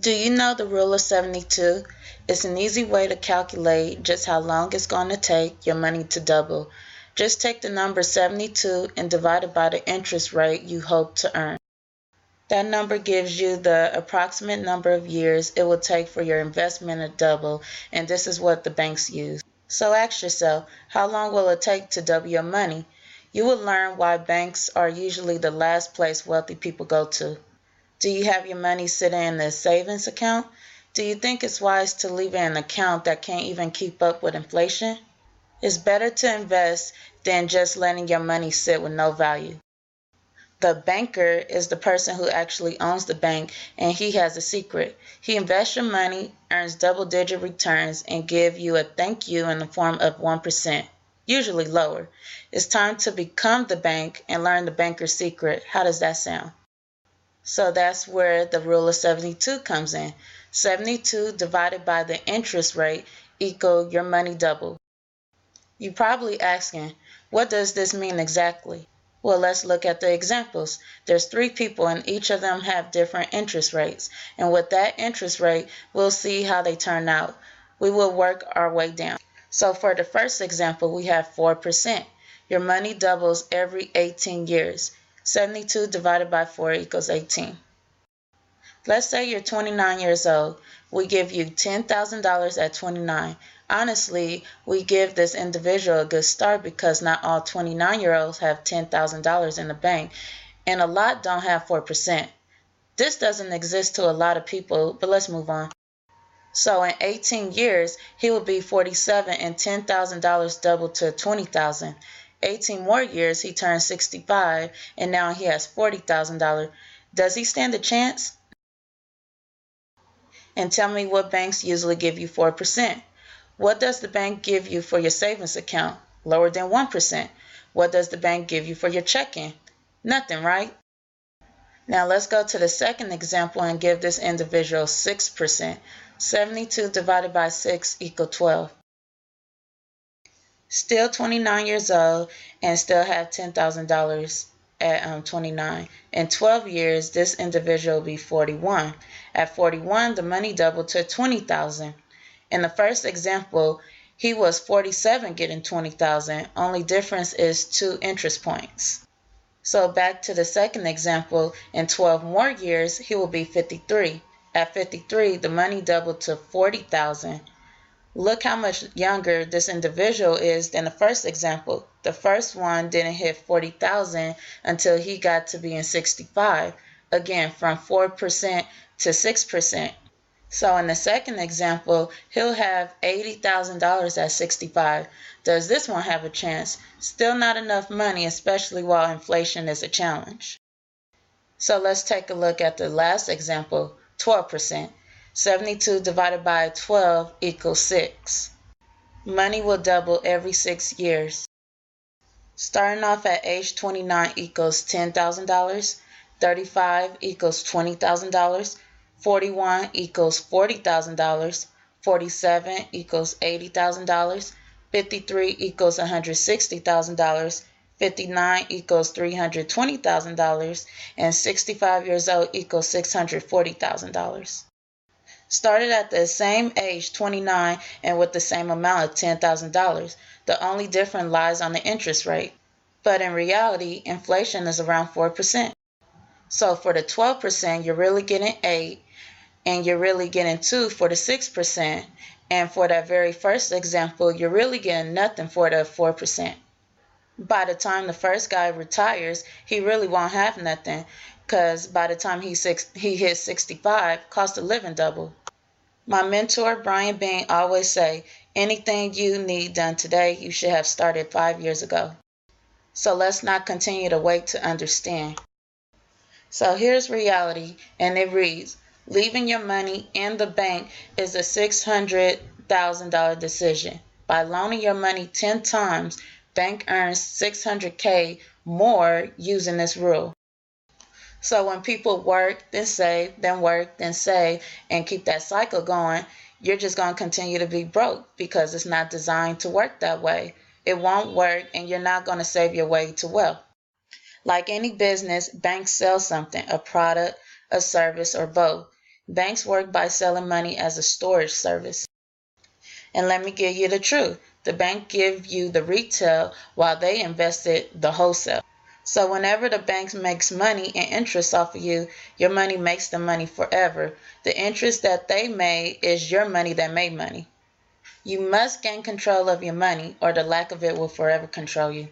Do you know the rule of 72? It's an easy way to calculate just how long it's going to take your money to double. Just take the number 72 and divide it by the interest rate you hope to earn. That number gives you the approximate number of years it will take for your investment to double, and this is what the banks use. So ask yourself, how long will it take to double your money? You will learn why banks are usually the last place wealthy people go to. Do you have your money sitting in a savings account? Do you think it's wise to leave it in an account that can't even keep up with inflation? It's better to invest than just letting your money sit with no value. The banker is the person who actually owns the bank, and he has a secret. He invests your money, earns double-digit returns, and give you a thank you in the form of 1%, usually lower. It's time to become the bank and learn the banker's secret. How does that sound? So that's where the rule of 72 comes in. 72 divided by the interest rate equal your money double. You're probably asking, what does this mean exactly? Well, let's look at the examples. There's 3 people and each of them have different interest rates. And with that interest rate, we'll see how they turn out. We will work our way down. So for the first example, we have 4%. Your money doubles every 18 years. 72 divided by 4 equals 18. Let's say you're 29 years old. We give you $10,000 at 29. Honestly, we give this individual a good start because not all 29-year-olds have $10,000 in the bank, and a lot don't have 4%. This doesn't exist to a lot of people, but let's move on. So in 18 years, he will be 47 and $10,000 doubled to 20,000. 18 more years, he turns 65 and now he has $40,000. Does he stand a chance? And tell me what banks usually give you 4%. What does the bank give you for your savings account? Lower than 1%. What does the bank give you for your checking? Nothing, right? Now let's go to the second example and give this individual 6%. 72 divided by 6 equals 12. Still 29 years old and still have $10,000 at 29. In 12 years, this individual will be 41. At 41, the money doubled to 20,000. In the first example, he was 47 getting 20,000. Only difference is 2 interest points. So back to the second example, in 12 more years, he will be 53. At 53, the money doubled to 40,000. Look how much younger this individual is than the first example. The first one didn't hit 40,000 until he got to being 65. Again, from 4% to 6%. So in the second example, he'll have $80,000 at 65. Does this one have a chance? Still not enough money, especially while inflation is a challenge. So let's take a look at the last example, 12%. 72 divided by 12 equals 6. Money will double every 6 years. Starting off at age 29 equals $10,000, 35 equals $20,000, 41 equals $40,000, 47 equals $80,000, 53 equals $160,000, 59 equals $320,000, and 65 years old equals $640,000. Started at the same age, 29, and with the same amount of $10,000. The only difference lies on the interest rate. But in reality, inflation is around 4%. So for the 12%, you're really getting 8, and you're really getting 2 for the 6%. And for that very first example, you're really getting nothing for the 4%. By the time the first guy retires, he really won't have nothing, because by the time he hits 65, cost of living double. My mentor, Brian Bean, always say, anything you need done today, you should have started 5 years ago. So let's not continue to wait to understand. So here's reality, and it reads, leaving your money in the bank is a $600,000 decision. By loaning your money 10 times, bank earns $600K more using this rule. So when people work, then save, then work, then save, and keep that cycle going, you're just going to continue to be broke because it's not designed to work that way. It won't work, and you're not going to save your way to wealth. Like any business, banks sell something, a product, a service, or both. Banks work by selling money as a storage service. And let me give you the truth. The bank give you the retail while they invested the wholesale. So whenever the bank makes money and interest off of you, your money makes the money forever. The interest that they made is your money that made money. You must gain control of your money or the lack of it will forever control you.